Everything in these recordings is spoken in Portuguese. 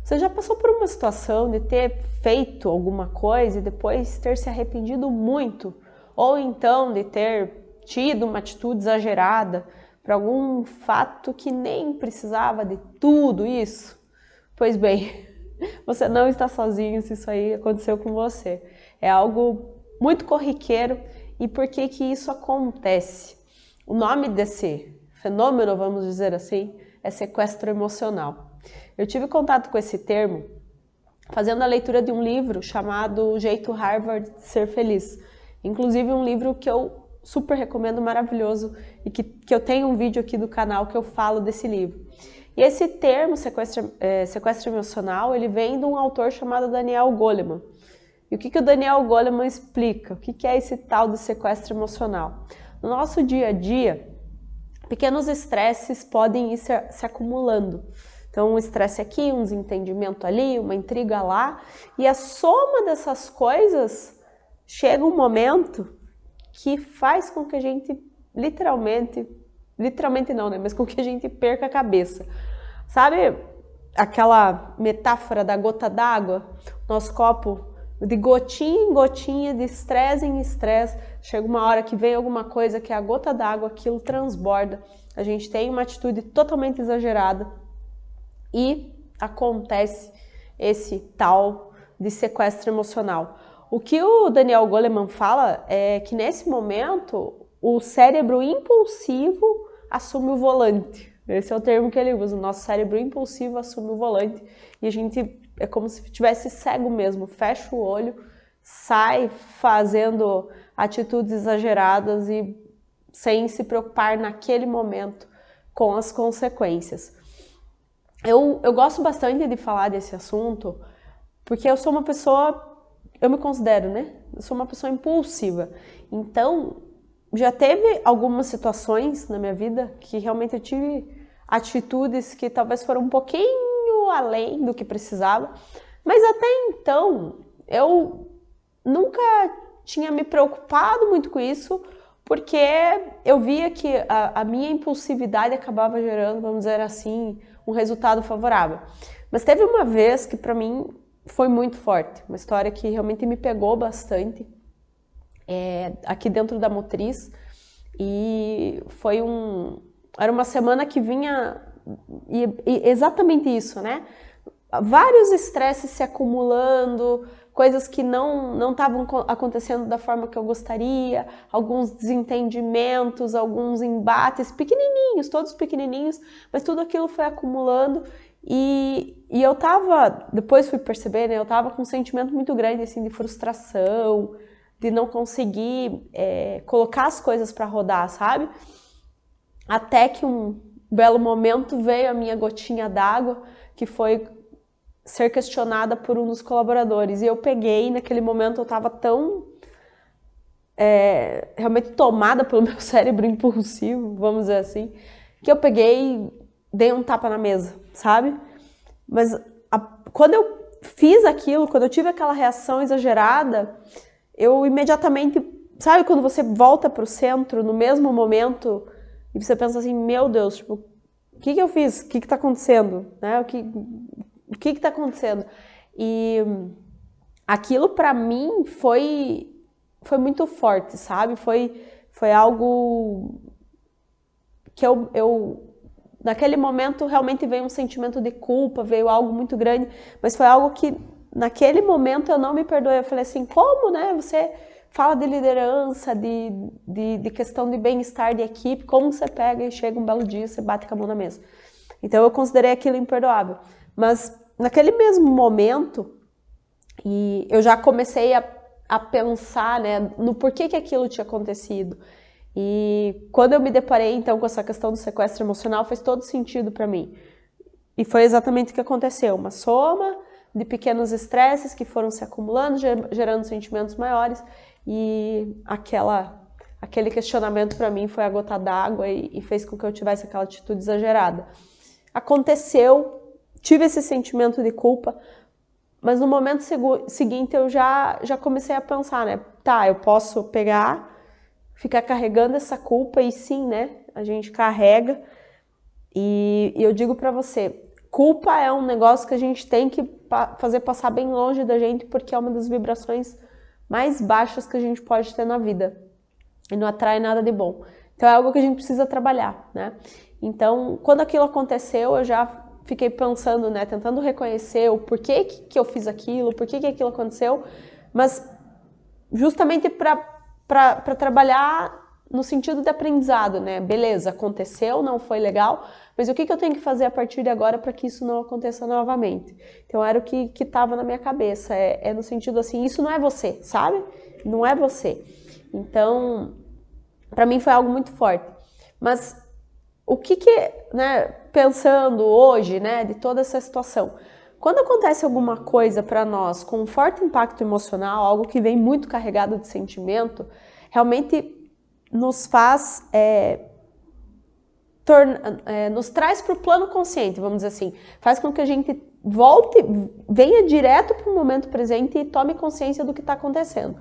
Você já passou por uma situação de ter feito alguma coisa e depois ter se arrependido muito? Ou então de ter tido uma atitude exagerada para algum fato que nem precisava de tudo isso? Pois bem, você não está sozinho se isso aí aconteceu com você. É algo muito corriqueiro. E por que que isso acontece? O nome desse fenômeno, vamos dizer assim, é sequestro emocional. Eu tive contato com esse termo fazendo a leitura de um livro chamado O Jeito Harvard de Ser Feliz. Inclusive um livro que eu super recomendo, maravilhoso, e que eu tenho um vídeo aqui do canal que eu falo desse livro. E esse termo, sequestro emocional, ele vem de um autor chamado Daniel Goleman. E o que o Daniel Goleman explica? O que é esse tal de sequestro emocional? No nosso dia a dia, pequenos estresses podem ir se acumulando. Então, um estresse aqui, um desentendimento ali, uma intriga lá, e a soma dessas coisas chega um momento que faz com que a gente literalmente não, né? Mas com que a gente perca a cabeça. Sabe aquela metáfora da gota d'água? Nosso copo de gotinha em gotinha, de estresse em estresse, chega uma hora que vem alguma coisa que é a gota d'água, aquilo transborda, a gente tem uma atitude totalmente exagerada e acontece esse tal de sequestro emocional. O que o Daniel Goleman fala é que nesse momento o cérebro impulsivo assume o volante. Esse é o termo que ele usa, o nosso cérebro impulsivo assume o volante e a gente é como se estivesse cego mesmo, fecha o olho, sai fazendo atitudes exageradas e sem se preocupar naquele momento com as consequências. Eu gosto bastante de falar desse assunto porque eu sou uma pessoa, eu me considero, né? Eu sou uma pessoa impulsiva. Então, já teve algumas situações na minha vida que realmente eu tive atitudes que talvez foram um pouquinho além do que precisava, mas até então eu nunca tinha me preocupado muito com isso, porque eu via que a minha impulsividade acabava gerando, vamos dizer assim, um resultado favorável. Mas teve uma vez que para mim foi muito forte, uma história que realmente me pegou bastante, aqui dentro da Motriz, e era uma semana que vinha exatamente isso, né? Vários estresses se acumulando, coisas que não estavam acontecendo da forma que eu gostaria, alguns desentendimentos, alguns embates pequenininhos, todos pequenininhos, mas tudo aquilo foi acumulando e eu tava, depois fui perceber, né, eu tava com um sentimento muito grande assim de frustração, de não conseguir colocar as coisas para rodar, sabe? Até que um belo momento veio a minha gotinha d'água, que foi ser questionada por um dos colaboradores. E eu peguei, naquele momento eu estava tão realmente tomada pelo meu cérebro impulsivo, vamos dizer assim, que eu peguei e dei um tapa na mesa, sabe? Mas quando eu fiz aquilo, quando eu tive aquela reação exagerada, eu imediatamente, sabe quando você volta para o centro no mesmo momento e você pensa assim, meu Deus, tipo, o que eu fiz? O que está acontecendo? Né? O que está acontecendo? E aquilo para mim foi muito forte, sabe? Foi algo que naquele momento realmente veio um sentimento de culpa, veio algo muito grande, mas foi algo que naquele momento eu não me perdoei. Eu falei assim, como, né? Você fala de liderança, de questão de bem-estar de equipe, como você pega e chega um belo dia, você bate com a mão na mesa. Então eu considerei aquilo imperdoável. Mas naquele mesmo momento, e eu já comecei a pensar, né, no porquê que aquilo tinha acontecido. E quando eu me deparei então com essa questão do sequestro emocional, fez todo sentido para mim. E foi exatamente o que aconteceu, uma soma de pequenos estresses que foram se acumulando, gerando sentimentos maiores, e aquele questionamento para mim foi a gota d'água e fez com que eu tivesse aquela atitude exagerada. Aconteceu, tive esse sentimento de culpa, mas no momento seguinte eu já comecei a pensar, né? Tá, eu posso pegar, ficar carregando essa culpa, e sim, né? A gente carrega. E eu digo pra você, culpa é um negócio que a gente tem que fazer passar bem longe da gente, porque é uma das vibrações mais baixas que a gente pode ter na vida e não atrai nada de bom. Então é algo que a gente precisa trabalhar, né? Então, quando aquilo aconteceu, eu já fiquei pensando, né, tentando reconhecer o porquê que eu fiz aquilo, porquê que aquilo aconteceu, mas justamente para trabalhar no sentido de aprendizado, né? Beleza, aconteceu, não foi legal, mas o que eu tenho que fazer a partir de agora para que isso não aconteça novamente? Então era o que estava na minha cabeça, é no sentido assim, isso não é você, sabe? Não é você. Então, para mim foi algo muito forte. Mas o né, pensando hoje, né, de toda essa situação, quando acontece alguma coisa para nós com um forte impacto emocional, algo que vem muito carregado de sentimento, realmente nos faz, nos traz para o plano consciente, vamos dizer assim, faz com que a gente volte, venha direto para o momento presente e tome consciência do que está acontecendo.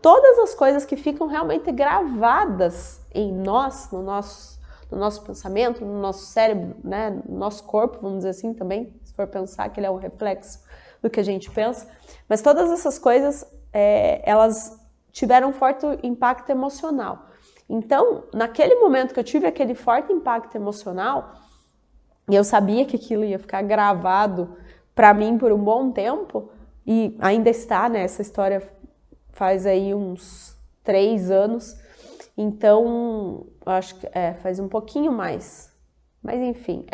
Todas as coisas que ficam realmente gravadas em nós, no nosso pensamento, no nosso cérebro, né, no nosso corpo, vamos dizer assim também, se for pensar que ele é um reflexo do que a gente pensa, mas todas essas coisas, elas tiveram um forte impacto emocional. Então, naquele momento que eu tive aquele forte impacto emocional, e eu sabia que aquilo ia ficar gravado para mim por um bom tempo, e ainda está, né, essa história faz aí uns 3 anos, então, acho que faz um pouquinho mais, mas enfim,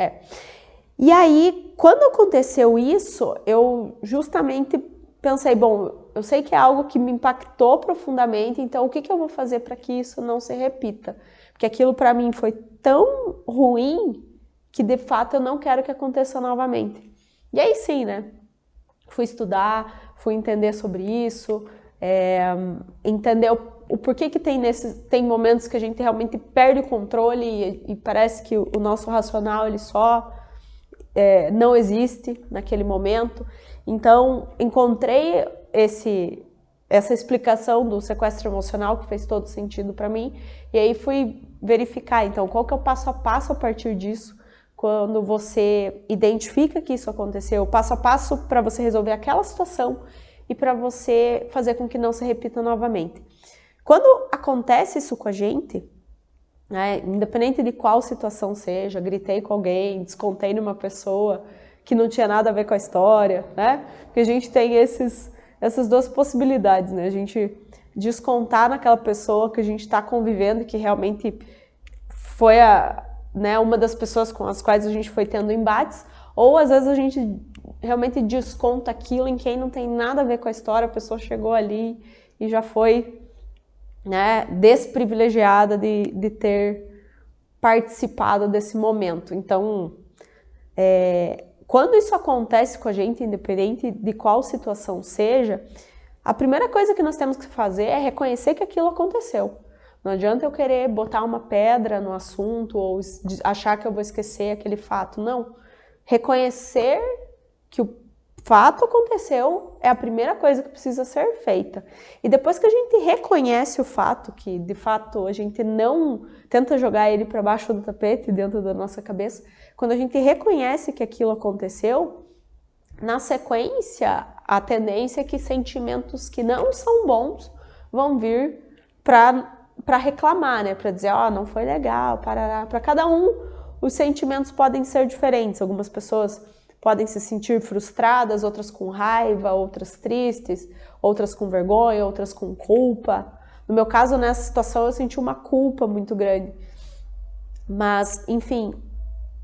E aí, quando aconteceu isso, eu justamente pensei, bom, eu sei que é algo que me impactou profundamente, então o que eu vou fazer para que isso não se repita? Porque aquilo para mim foi tão ruim que de fato eu não quero que aconteça novamente. E aí sim, né? Fui estudar, fui entender sobre isso, entender o porquê que tem momentos que a gente realmente perde o controle e parece que o nosso racional ele só não existe naquele momento. Então, encontrei essa explicação do sequestro emocional que fez todo sentido para mim, e aí fui verificar, então, qual que é o passo a passo a partir disso, quando você identifica que isso aconteceu, passo a passo para você resolver aquela situação e para você fazer com que não se repita novamente. Quando acontece isso com a gente, né, independente de qual situação seja, gritei com alguém, descontei numa pessoa que não tinha nada a ver com a história, né? Porque a gente tem essas duas possibilidades, né? A gente descontar naquela pessoa que a gente está convivendo e que realmente foi uma das pessoas com as quais a gente foi tendo embates, ou às vezes a gente realmente desconta aquilo em quem não tem nada a ver com a história, a pessoa chegou ali e já foi, né, desprivilegiada de ter participado desse momento. Então, quando isso acontece com a gente, independente de qual situação seja, a primeira coisa que nós temos que fazer é reconhecer que aquilo aconteceu. Não adianta eu querer botar uma pedra no assunto ou achar que eu vou esquecer aquele fato. Não. Reconhecer que o fato aconteceu é a primeira coisa que precisa ser feita. E depois que a gente reconhece o fato, que de fato a gente não tenta jogar ele para baixo do tapete, dentro da nossa cabeça, quando a gente reconhece que aquilo aconteceu, na sequência, a tendência é que sentimentos que não são bons vão vir para reclamar, né? Para dizer, não foi legal, parará. Para cada um, os sentimentos podem ser diferentes. Algumas pessoas podem se sentir frustradas, outras com raiva, outras tristes, outras com vergonha, outras com culpa. No meu caso, nessa situação, eu senti uma culpa muito grande. Mas, enfim,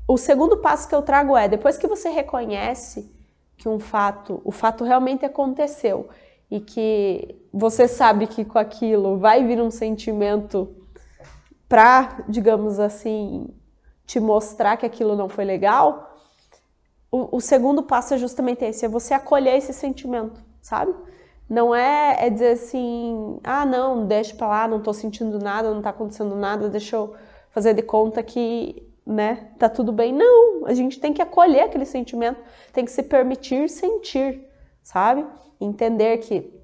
o segundo passo que eu trago depois que você reconhece que o fato realmente aconteceu e que você sabe que com aquilo vai vir um sentimento para, digamos assim, te mostrar que aquilo não foi legal, o segundo passo é justamente esse, é você acolher esse sentimento, sabe? Não é dizer assim, não, deixa pra lá, não tô sentindo nada, não tá acontecendo nada, deixa eu fazer de conta que, né, tá tudo bem. Não, a gente tem que acolher aquele sentimento, tem que se permitir sentir, sabe? Entender que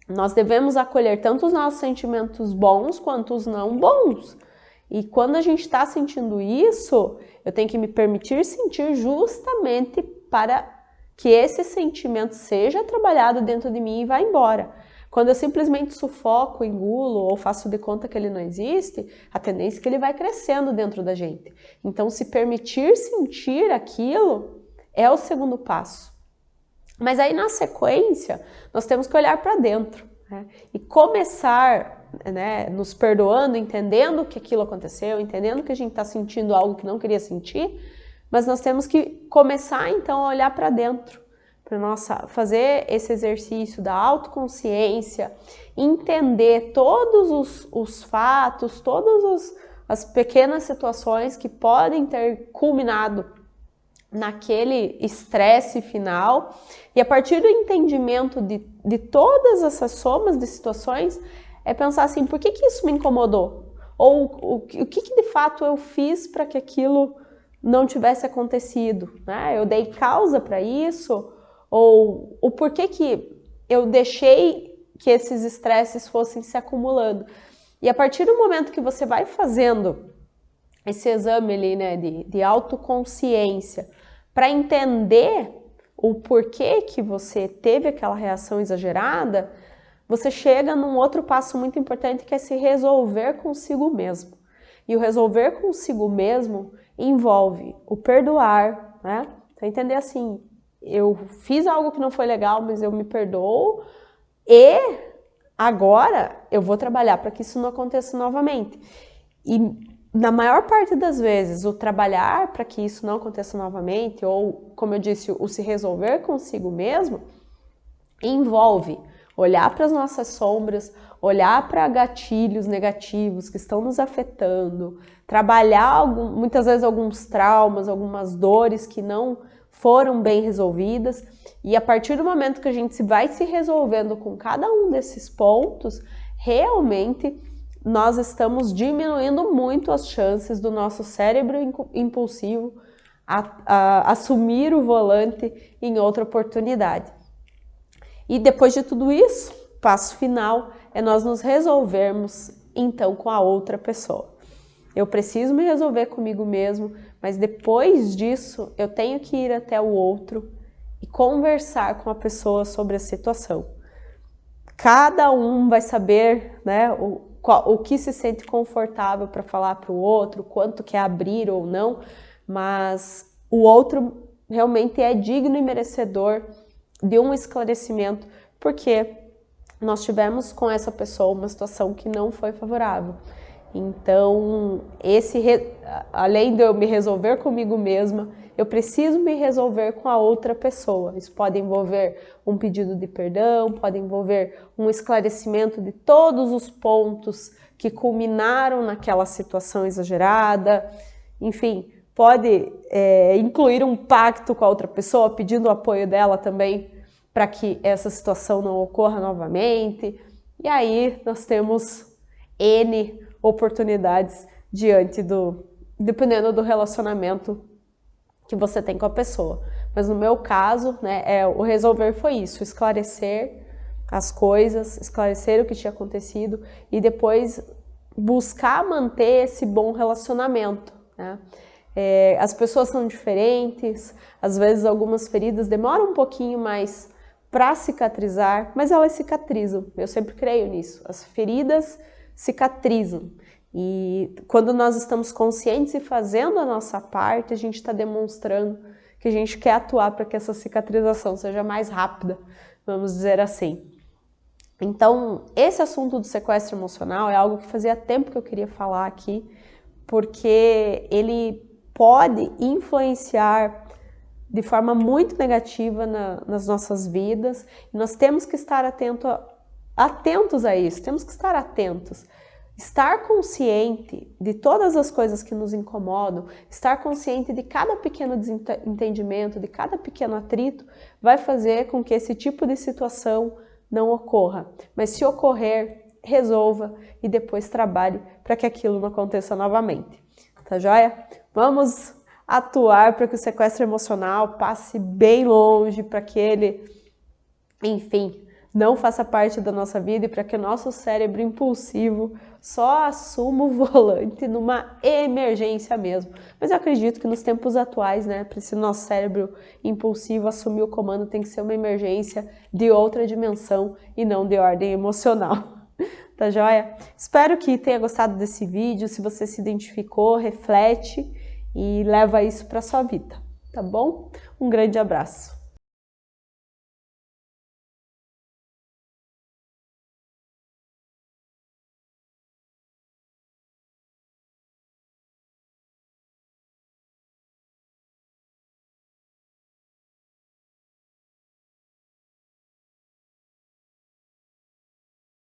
nós devemos acolher tanto os nossos sentimentos bons quanto os não bons. E quando a gente está sentindo isso, eu tenho que me permitir sentir justamente para que esse sentimento seja trabalhado dentro de mim e vá embora. Quando eu simplesmente sufoco, engulo ou faço de conta que ele não existe, a tendência é que ele vai crescendo dentro da gente. Então, se permitir sentir aquilo é o segundo passo. Mas aí, na sequência, nós temos que olhar para dentro, né? E começar, né, nos perdoando, entendendo que aquilo aconteceu, entendendo que a gente está sentindo algo que não queria sentir, mas nós temos que começar, então, a olhar para dentro, para fazer esse exercício da autoconsciência, entender todos os fatos, todas as pequenas situações que podem ter culminado naquele estresse final, e a partir do entendimento de todas essas somas de situações, é pensar assim, por que isso me incomodou? Ou o que de fato eu fiz para que aquilo não tivesse acontecido, né? Eu dei causa para isso? Ou o porquê que eu deixei que esses estresses fossem se acumulando? E a partir do momento que você vai fazendo esse exame ali, né, de autoconsciência, para entender o porquê que você teve aquela reação exagerada, você chega num outro passo muito importante, que é se resolver consigo mesmo. E o resolver consigo mesmo envolve o perdoar, né? Então, entender assim, eu fiz algo que não foi legal, mas eu me perdoo e agora eu vou trabalhar para que isso não aconteça novamente. E na maior parte das vezes, o trabalhar para que isso não aconteça novamente, ou, como eu disse, o se resolver consigo mesmo, envolve olhar para as nossas sombras, olhar para gatilhos negativos que estão nos afetando, trabalhar muitas vezes alguns traumas, algumas dores que não foram bem resolvidas, e a partir do momento que a gente vai se resolvendo com cada um desses pontos, realmente nós estamos diminuindo muito as chances do nosso cérebro impulsivo a assumir o volante em outra oportunidade. E depois de tudo isso, passo final é nós nos resolvermos então com a outra pessoa. Eu preciso me resolver comigo mesmo, mas depois disso eu tenho que ir até o outro e conversar com a pessoa sobre a situação. Cada um vai saber, né, o que se sente confortável para falar para o outro, quanto quer abrir ou não, mas o outro realmente é digno e merecedor de um esclarecimento, porque nós tivemos com essa pessoa uma situação que não foi favorável. Então, além de eu me resolver comigo mesma, eu preciso me resolver com a outra pessoa. Isso pode envolver um pedido de perdão, pode envolver um esclarecimento de todos os pontos que culminaram naquela situação exagerada. Enfim, pode incluir um pacto com a outra pessoa, pedindo o apoio dela também para que essa situação não ocorra novamente. E aí nós temos N oportunidades dependendo do relacionamento que você tem com a pessoa. Mas no meu caso, né, o resolver foi isso, esclarecer as coisas, esclarecer o que tinha acontecido e depois buscar manter esse bom relacionamento, né? As pessoas são diferentes, às vezes algumas feridas demoram um pouquinho mais para cicatrizar, mas elas cicatrizam, eu sempre creio nisso, as feridas cicatrizam. E quando nós estamos conscientes e fazendo a nossa parte, a gente está demonstrando que a gente quer atuar para que essa cicatrização seja mais rápida, vamos dizer assim. Então, esse assunto do sequestro emocional é algo que fazia tempo que eu queria falar aqui, porque ele pode influenciar de forma muito negativa nas nossas vidas. E nós temos que estar atentos a isso, temos que estar atentos. Estar consciente de todas as coisas que nos incomodam, estar consciente de cada pequeno desentendimento, de cada pequeno atrito, vai fazer com que esse tipo de situação não ocorra. Mas se ocorrer, resolva e depois trabalhe para que aquilo não aconteça novamente. Tá joia? Vamos atuar para que o sequestro emocional passe bem longe, para que ele, enfim, não faça parte da nossa vida e para que o nosso cérebro impulsivo só assuma o volante numa emergência mesmo. Mas eu acredito que nos tempos atuais, né, para esse nosso cérebro impulsivo assumir o comando tem que ser uma emergência de outra dimensão e não de ordem emocional. Tá joia? Espero que tenha gostado desse vídeo. Se você se identificou, reflete e leva isso para sua vida, tá bom? Um grande abraço.